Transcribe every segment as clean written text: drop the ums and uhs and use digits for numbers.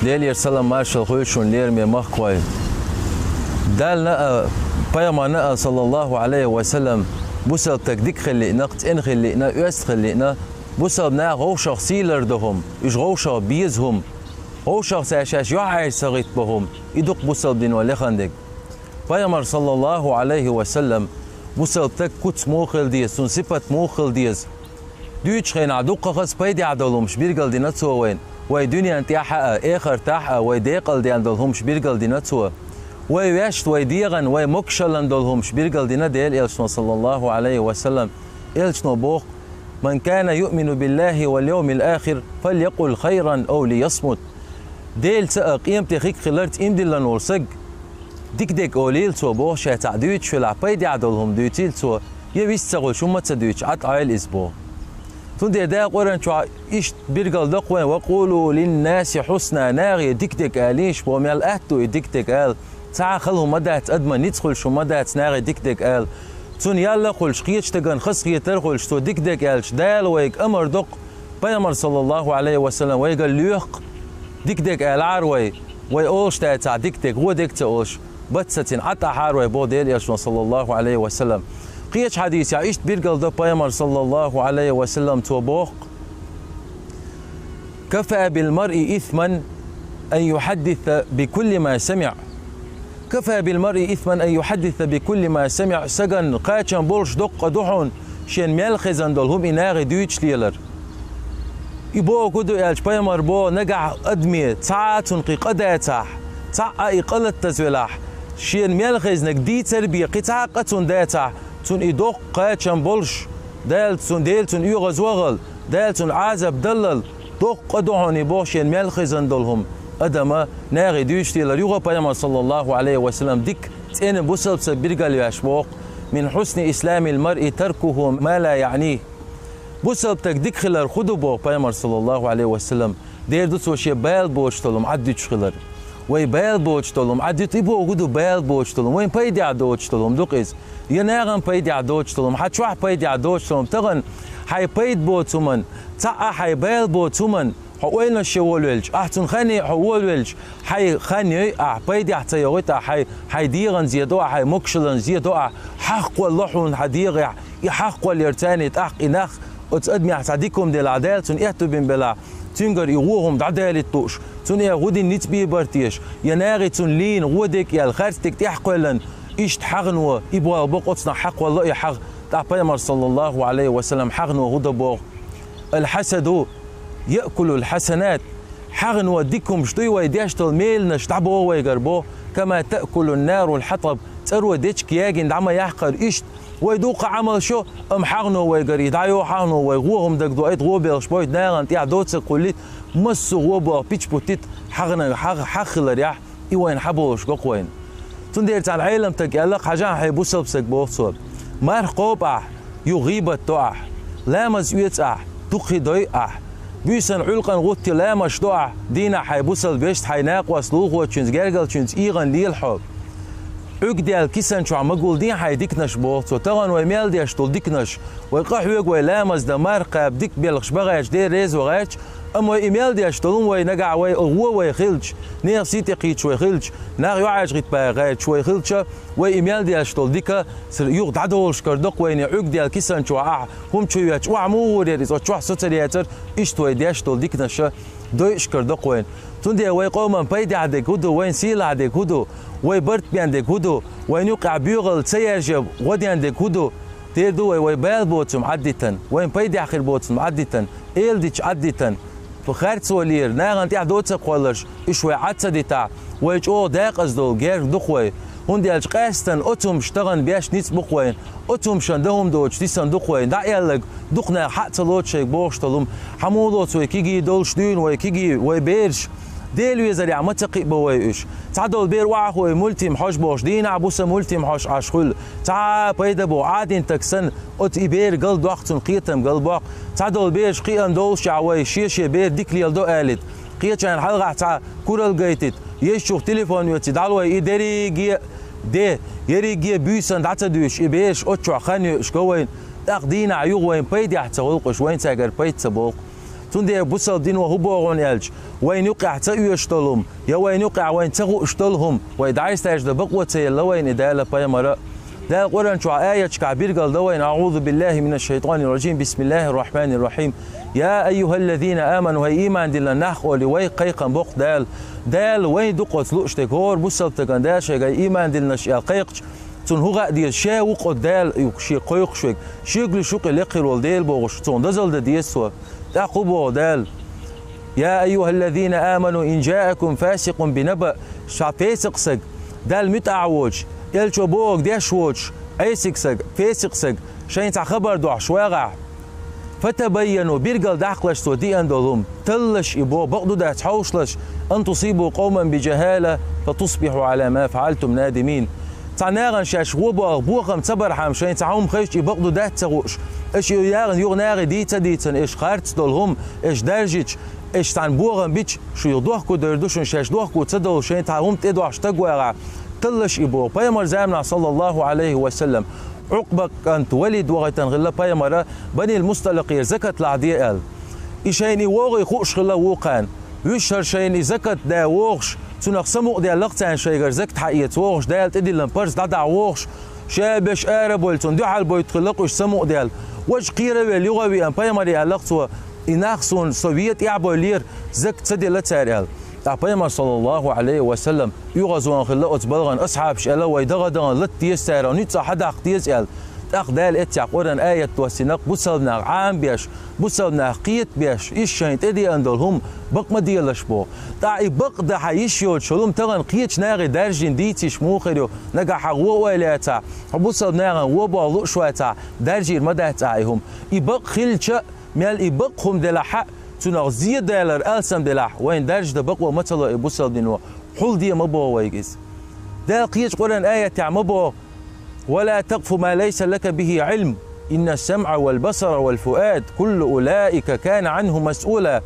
ديل يرسلم مارشال خوشون لير مي مخوي دال نقا بيما نقا صلى الله عليه وسلم بوسل تكديك خلينا قتين خلينا أست خلينا بوسل نا غوشا سيلر دهم إش غوشا بيزهم غوشا ساشاش يعاي سغيت بهم يدق بوسل دين ولخندك بيما صلى الله عليه وسلم بوسل تك كوت موخل ديز سن صفة موخل ديز دوش خين عدوق خس بيدي عدلهمش بيرقل دي نتسوى وين وي دنيا انت حقا اخر تحقا وي ديقل دي عندلهمش بيرقل دي نتسوى وي واشت وي ديغن وي مكشل عندلهمش بيرقل دي نديل إلشنا صلى الله عليه وسلم إلشنا بوخ من كان يؤمن بالله واليوم الآخر فليقل خيرا أو ليصمت ديل سأق قيمتي خيك خلرت إمدي لنورسق ديك ديك أوليل سو بوخ شاتع دويتش في العبايدي عدلهم دويتيل سو يويست سغل شو ما تسدويتش عط عيل إسبوع تندي دا قرن شو إيش بيرجل دقوة وقولوا للناس حسنا ناغي ديك آليش بوميال أهتو ديك آل ساعة خلهم مدات أدمى ندخل شو مدات ناغي ديك آل تون يلا قل شقيتش تجن خسقي ترخل شتو ديك آلش دال ويك أمر دق بيامر صلى الله عليه وسلم ويقال ليق ديك آل عروي ويقولش تاع ديك هو ديك تقولش بتستين عطا حاروي بو ديل يشون صلى الله عليه وسلم قيش حديث يعيش بيرقل دو بيامر صلى الله عليه وسلم توبوق كفى بالمرء إثما أن يحدث بكل ما سمع كفى بالمرء إثما أن يحدث بكل ما سمع سجن قاتشن بولش دق دحون شين ميلخزن دولهم إناغي دويتش ليلر يبو كدو يالش بيامر بو نقع أدمي تعاتن قداتح تعا إقلت تزولاح شين ميلخز نقدي تربية قطع قطن داتح تون إدوق قاتشن بولش دالتون يغز وغل دالتون عازب دلل دوق قدوهن بوشين ملخزن دلهم أدما ناغي دوشتي لريغو بيامر صلى الله عليه وسلم ديك تين بوسل بسبيرقل يشبوق من حسن إسلام المرء تركه ما لا يعنيه بوسل تك خلر خدو بو بيامر صلى الله عليه وسلم دير دوت وشي بايل بوشتلهم عديتش خلر وي بايل بوشتلهم عديت إبو غدو بايل بوشتلهم وين بايدي عدوشتلهم دوقيز يناغن بايدي عدوشتلهم حتشوح بايدي عدوشتلهم تغن حي بايد بوتومن تعا حي بايل بوتومن حوالنا شوالولج احتن خاني حوالولج حي خاني بايدي حتى يغيتا حي ديغن زيادوع حي مكشلن زيادوع حق واللحون حديغ يحق واليرتاني تحق إناخ وتقدمي حتعديكم دي العدالة تن إحتو بين بلا تنقر يغوهم دعدالي الطوش تن يغودي نتبي برتيش يناغي تن لين غودك يا الخارتك تحقلن إيش تحغنوا إبوا بقوتنا حق والله يحغ تاع بيامر صلى الله عليه وسلم حغنوا غضبوا الحسد يأكل الحسنات حغنوا ديكم شطي ويديش تلميل نشتعبوا ويقربوا كما تأكل النار الحطب تروى ديش كياجن دعما يحقر إيش ويدوق عمل شو حغنوا ويقري دعيو حغنوا ويغوهم دك دوئت غوبي شبويت ناغن تيع دوتس قوليت مسو غوبوا بيتش بوتيت حغنا حخلر يح إيوين حبوش قوين تندير تاع العالم تقلق حاجة حيبوسل بسك بوصل مار قوبع يغيب التوع لامز يتع تخي ضيع بيسن علقا غوتي لامش توع دينا حيبوسل بيشت حيناق وسلوغ وتشنز جرجل تشنز إيغن ليلحب عقدي الكيسن شو عم اقول دين حيديكنش بوصل تغن ويميل دي اشتول ديكنش ويقحوق ويلامز دمار قاب ديك بيلغش بغاش دير ريز وغاش اما ايميل دي اشتلون وينقع ويغو ويخلج نير سيتي قيتش ويخلج نار يعاج غيت باغاش ويخلج وايميل دي اشتل ديكا سر يغد عدول شكردق وين عقد دي الكيسن شو هم شو ياتش وعمور يريز وشو سوترياتر اشتوي دي اشتل ديكنش دوي شكردق وين تندي وي قوما بايدي عندك هدو وين سيل عندك هدو وي برت بي عندك هدو وين يوقع بيغل سيرجب ودي عندك هدو تيردو وي بال بوتم عديتن وين بايدي اخر بوتم عديتن ايل ديتش عديتن فخارت سولير ناغن تاع دوتس قولش اشوي عدسه ديتا ويج او داقز دول غير دخوي هوندي القاستن اوتم شتغن بياش نيت بخوين اوتم شندهم دوتش دي صندوقوين دا يلق دقنا حتى لوت شي بوشتلم حمولوت ويكيجي دولش دين ويكيجي ويبيرش ديلو يزري عم تقي بويش تعدل بير وعه ملتي محوش بوش دين عبوس ملتي محوش عشخل تع بيدا بو عادين تكسن ات يبير قلب وقت قيتم قلب وقت تعدل بيش قيان دولش عوي شيش بير ديك لي الدو قالت قيتشان حلقه تاع كورال جيتت يشوف تليفون يتدالو يدري جي دي يري جي بيسن داتا دوش يبيش اتشو خاني شكوين تقدين عيوغ وين بيدي حتى ولقش وين تاجر بيت تبوق تندي بوصل دين وهبوغون يلج وين يقع تأيشتلهم يا وين يقع وين تغو اشتلهم ويدعي استاج بقوة يلا وين إدالة بايمرا ده القرآن شو آية كعبير قال دوين أعوذ بالله من الشيطان الرجيم بسم الله الرحمن الرحيم يا أيها الذين آمنوا هي إيمان دل نخ ولي وي قيقا بق دال وين دقت لوشتك هور بوصل تكنداش جاي إيمان دل نش قيقش تون هو قاعد شيء وقت دال يشي قيق شوك شيقل شوك لقير والديل بوغش تون دزل ديسوا تعقبوا دال يا أيها الذين آمنوا إن جاءكم فاسق بنبأ شافيسق سق دال متعوج يلشو بوغ ديش ووش أيسق سق فيسق سق شين تع خبر دوح شواغع فتبينوا بيرقل دعقلش سودي أندلهم تلش إبو بقدو دا تحوشلش أن تصيبوا قوما بجهالة فتصبحوا على ما فعلتم نادمين تعناغن شاش وبوغ بوغم تبرحم شين تعهم خيش إبقدو دا تغوش إيش ياغن يغناغي ديتن إيش خارت دولهم إيش درجيش إيش تان بوغم بيش شو يضوحكو دردوشن شاش دوحكو تدول شين تعهم تدوح شتقوغع تلش إبو بيمر زامنا صلى الله عليه وسلم عقبك أنت ولد وغيتن غلا بيمر بني المستلقير زكت العدية قال إشيني وغي خوش غلا وقان يشهر شيني زكت دا وغش تنقسمو ديال لقتان شيغر زكت حقيقة وغش ديال تدي لنبرز دعدا وغش شابش آرب ولتن دي حال بيتخلقوش سمو ديال وش قيرة واللغوي أن بيمر يالقتوا إناخسون سوفيت يعبو لير زكت سدي لتساريال بيمر صلى الله عليه وسلم يغزوان خلقت بلغن أصحاب شألا ويدغدغن لتيس سارا نيتسا حدا اختيس يال أخدال اتياق قرن آية توسيناق بوصلنا عام بيش بوصلنا قيت بيش إيش شاين تدي أندلهم بق ما ديالش بو تاعي بق دا حيشيول شلوم تغن قيتش ناغي دارجين ديتي شموخيريو نقا حقوق ويلا تاع بوصلنا وبو لقشوا تاع دارجين مدى تاعيهم يبق خلشة ميال يبقهم دلا حق تناغ زيد دالر ألسم دلاح وين درج دبق ومثلا يبوصل دينو حول دي مبو ويجز دا قيتش قرن آية تاع مبو ولا تقف ما ليس لك به علم إن السمع والبصر والفؤاد كل أولئك كان عنه مسؤولا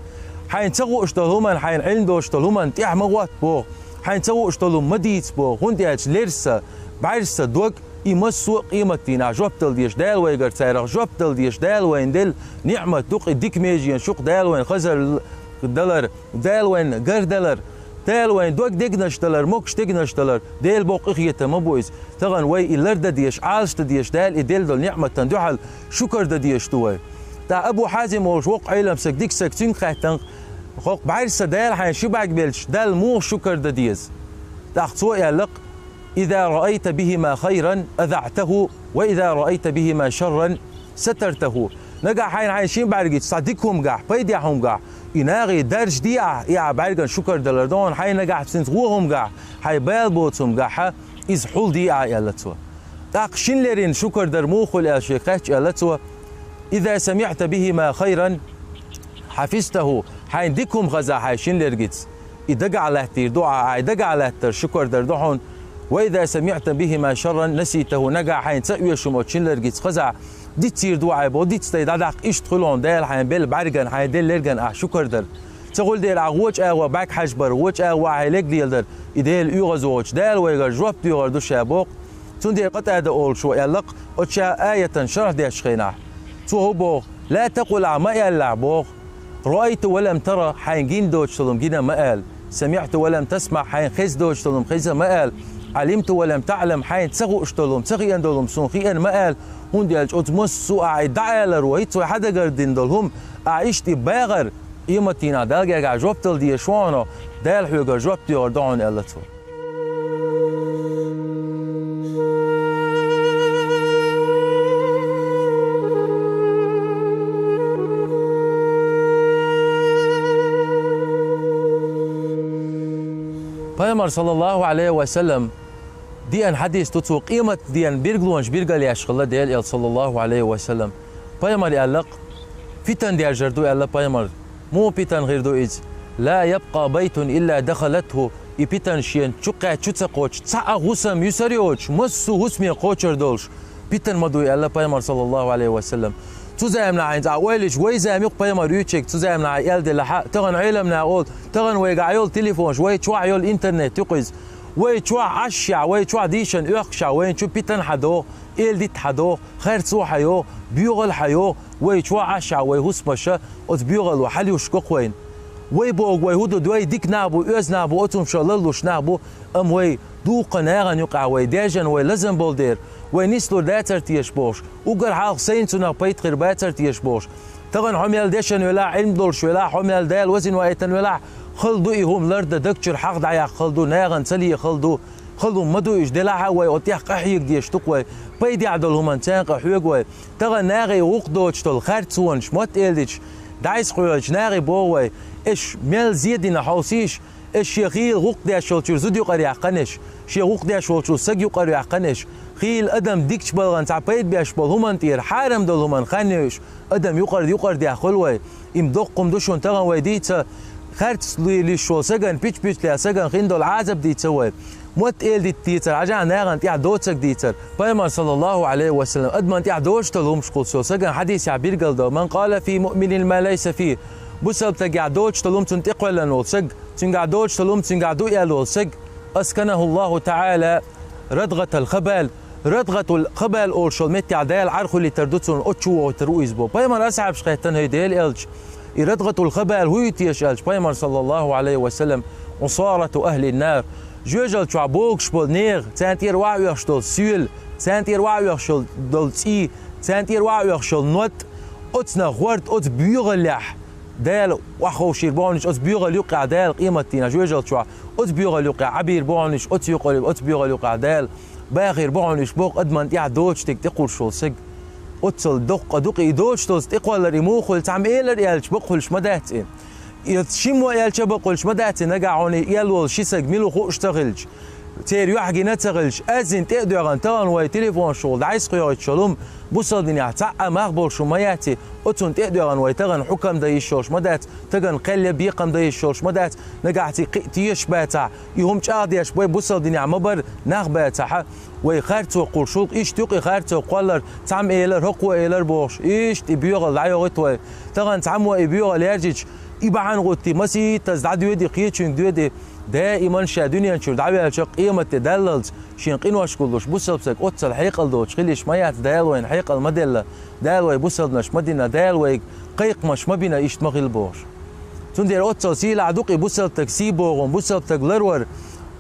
حين تغو اشتلهما حين علم دو اشتلهما تيح مغوات بو حين تغو اشتلهم مديت بو غنديش ليرسا بعرسا دوك يمسو قيمتنا جوبتل ديش دال ويقر تايرغ جوبتل ديش دال وين دل نعمة دوق ديك ميجين شوق دال وين خزر دلر دال وين قر دلر دال وين دوك ديقنش دلر موكش ديقنش دلر ديل بوق اخيتا مبويز تغن وي إلر ديش عالش ديش دال إديل دل نعمة تندوحل شكر ديش توي تا أبو حازم وشوق عيلم سك ديك سك تنخ تنخ خوق بعرسة دال حين شبعك بيلش دال مو شكر ديز تاختصو يالق إذا رأيت بهما خيرا أذعته وإذا رأيت بهما شرا سترته نجا حين عايشين بعرجت صديقهم قاع بيديهم قاع يناغي درج دي يا بعرجن شكر دلردون حين نجا بسنتغوهم قاع حي بالبوتهم قاع إز حول دي يالتوا تاقشين لرين شكر درموخ الأشيخات يالتوا إذا سمعت بهما خيرا حفظته حين ديكم غزا حايشين لرجت إدق على تير دعاء إدق على تر شكر دردون وإذا سمعت بهما شرا نسيته نجا حين تأوي شموتشين لرجيت خزع دي تصير دعاء بودي تستيدعك إيش تدخلون دال حين بيل بعرجن حين دل لرجن شكر در تقول ديل عوج وباك حجبر وج وعيلك ديل در إديل يغزوج دال ويجر جوب ديور دوش يابوق تندي قطع دول شو يلق أتشا آية شرح ديش خينا تو لا تقل عما يلعبوق رأيت ولم ترى حين جين دوش تلم جينا مقال سمعت ولم تسمع حين خز دوش تلم خز مقال علمت ولم تعلم حين تغو اشتلهم تغي اندلهم سنخي ان مقال هون ديالج اتمسو اعدعال رويت حدا قردين دلهم اعيشتي باغر ايمتينا دالجا جوبتل دي شوانا دال حوغا جوبتي وردعون الاتو بيامر صلى الله عليه وسلم دي ان حديث تتو قيمة دي ان بيرقلونش بيرقل ياشخلا ديال صلى الله عليه وسلم بيامر يقلق فتن دي جردو يقلق بيامر مو فتن غير دو إيز لا يبقى بيت إلا دخلته يبتن شين تشقع تشتقوش تسعى غسم يسريوش مسو غسمي قوشر دولش فتن مدو يقلق بيامر صلى الله عليه وسلم تزامنا عند عوالج ويزاميق بيامر يوتشيك تزامنا عيال دي لحق تغن عيلمنا أقول تغن ويقعيول تليفون شوي تشوعيول إنترنت تقيز ويتشوا عشيا ويتشوا ديشن أخشا وينشوا بيتن حدو إل ديت حدو خير سو حيو بيوغل حيو ويتشوا عشيا ويهوس مشا أت بيوغل وحلي وشكوك وين ويبوغ ويهودو دوي ديك نابو أز نابو أتم شللوش نابو أم وي دو قناغن يقع ويداجن ويلزم بولدير وينيسلو داتر تيشبوش وقر حال سينتونا بيت غير باتر تيشبوش تغن حميل ديشن ولا علم دولش ولا حميل دال وزن وايتن ولا خلدو إيهم لرد دكتور حق دعيا خلدو ناغن سلي خلدو مدو إيش دلعها وي أطيح قحيق ديش تقوي بيدي عدلهم انتان قحيق وي تغن ناغي وقدوش تل خارتسونش موت إلديش دايس قويش ناغي بوي إيش ميل زيدين حوسيش إيش يخيل غوق داش شلتر زود يقر يعقنش شي غوق داش شلتر سج يقر يعقنش خيل أدم ديكش بلغن تعبيد بيش بلهم انتير حارم دلهم خانيش أدم يقر دي خلوي إم دقم دوشون تغن ويديتا خارتس لي شو سجن بيتش لي سجن خندل عازب دي تسوي موت إل دي تيتر عجا ناغن تيع دوتسك ديتر بيما صلى الله عليه وسلم أدمن تيع دوش تلهم شقول شو سجن حديث عبير قلدو من قال في مؤمن ما ليس فيه بسبب تقع دوش تلهم تنتقل لنول سج تنقع دوش تلهم تنقع دو يالول سج أسكنه الله تعالى ردغة الخبال أول شو متي عدال عرخو اللي تردوتون أتشو وترويز بو بيما أسعب شخيتن هيديل إلج ردغة الخبال هو يتيش إلج بيما صلى الله عليه وسلم وصارة أهل النار جوجل شعبوك شبول نير تانتير واعو يخشل سيول تانتير واعو يخشل دلتي تانتير واعو يخشل نوت أتنا خورت أت بيغلح دال وخو شيربونش أت بيغل يقع دال قيمتنا جوجل شوا أت بيغل يقع عبير بونش أت يقلب أت بيغل يقع دال باخر بونش بوق أدمن يع دوش تقول شو سج أتصل دقي دوش تقول ريموخل تعم إيلر يالش بقولش مداتين يتشموا يالش بقولش مداتين نقعوني يالول شي سج ميلو خو اشتغلش تير يحكي نتغلش أزين تقدر أن تغن ويا تليفون شغل عايز قيادة شلوم بوصل دنيا تعا مخبر شو ما ياتي أتون تقدر أن ويا تغن حكم ده يشوش مدات تغن قلة بيقم ده يشوش مدات نقعتي تيش باتع يهم شاديش بوي بوصل دنيا مبر نخ باتع ويخارتو قرشوق إيش تقي خارتو قلر تعم إيلر هقوة إيلر بوش إيش تبيغ العيوغت وي تغن تعم ويبيغ اليرجيش يبعن غوتي مسي تزداد يدي قيتشين دودي دائما شادونيا شو دعوي شق قيمة تدللت شين واش كلش بوصل بسك أتصل حيقل دوش خليش ما يات دال وين حيقل مدلة دال وي بوصل نش مدينة دال وي قيق مش ما بينا إيش مغيل بوش تندير أتصل سيل عدوقي بوصل تكسي بوغم بوصل تقلرور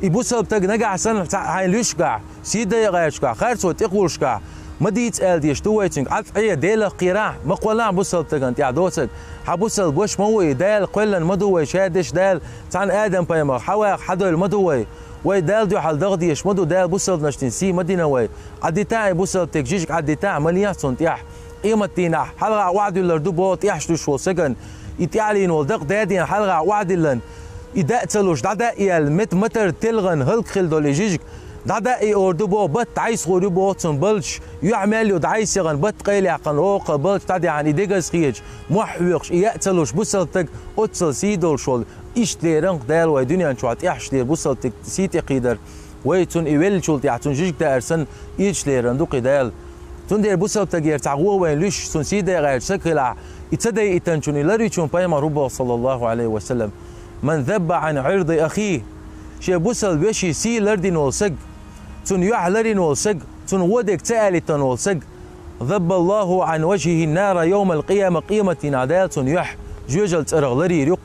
يبوصل تق نجع سنة هاي ليشقع سيدا يغيشقع خارسو تقولشقع ما ديت قال ديش تويتشنج عارف أي ديلا قراع ما قولنا بوصل تقنت يا دوتك حبوصل بوش موي دال قلن مدوي شادش دال تعن آدم بيما حواق حدو المدوي وي دال دو حال دغديش مدو دال بوصل نشتين سي مدينة وي عدي تاعي بوصل تكجيجك عدي تاع مليان تياح قيمة تيناح حلقة وعد لردو بو تياحش شو سجن يتعلين والدق دادين حلقة وعد لن إذا تلوش دادا إيال متر تلغن هلك خل دولي جيجك دادا إي أردو بو بط عيس غوري بو تنبلش يعمل يود عيس يغن بط قيل عقن روق بلش تادي عن إيديغز خيج محوقش يأتلوش بوصلتك أتصل سيدول شول إيش ليرنق دال وي دنيا نشوات إحش لير بوصلتك سيتي قيدر ويتون إيويل شول تيعتون جيجك دا أرسن إيش ليرن دوقي دال تون دير بوصلتك يرتعقوه وين ليش سون سيدا غير سكرع يتسدي إتنشون إلاريشون بايما ربو صلى الله عليه وسلم من ذب عن عرض أخيه شي بوصل بيشي سي لردين والسج تون يح لردين والسج تون ودك تالتن والسج ذب الله عن وجهه النار يوم القيامة قيمة نادال تون يح جوجل ترغ لري ريق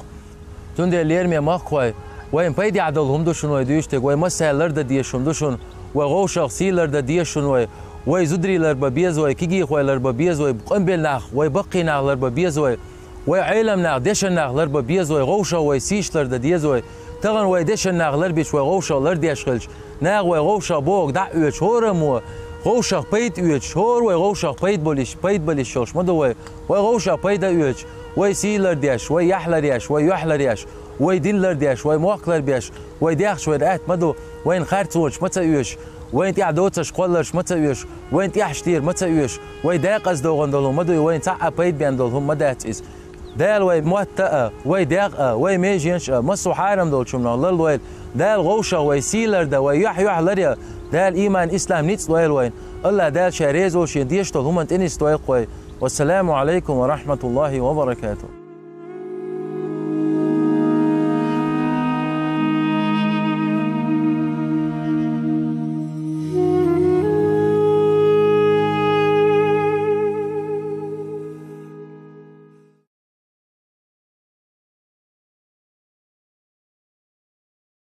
تون دي اللي يرمي ماخوي وين بيدي عدلهم دوشن ويدوشتك وين مسا لرد ديشون دوشن وغوشق سي لرد ديشون وي زدري لربابيز وي كيجي خوي لربابيز وي بقنبل ناخ وي بقي ناخ لربابيز وي وعيلم ناخ ديشن ناخ لربابيز وي غوشة وي سيش لرد ديز وي تغن وي ديشن ناخ لربيش وي غوشة لرديش خلش ناخ وي غوشة بوغ دعوش هورم غوشة بيت اوش هور وي غوشة بيت بوليش شوش مدو وي غوشة بيت اوش وي سي لرديش وي يحلريش وي يحلريش وي دين لرديش وي موق لربيش وي ديخش وي دقات مدو وين خارتوش متى اوش وين تيع دوتش قولش متى اوش وين تيع شتير متى اوش وي داقز دوغندلهم مدو وين تاع بيت بيندلهم مدات is دال وي موتأ وي داقة وي ميجينش مصو حارم دول شمنا الله وين دال غوشة وي سيلر دا وي يح لريا دال إيمان إسلام نيتس ويل وين الله دال شاريزو شين ديشتو هم انت انيس تويل قوي والسلام عليكم ورحمة الله وبركاته.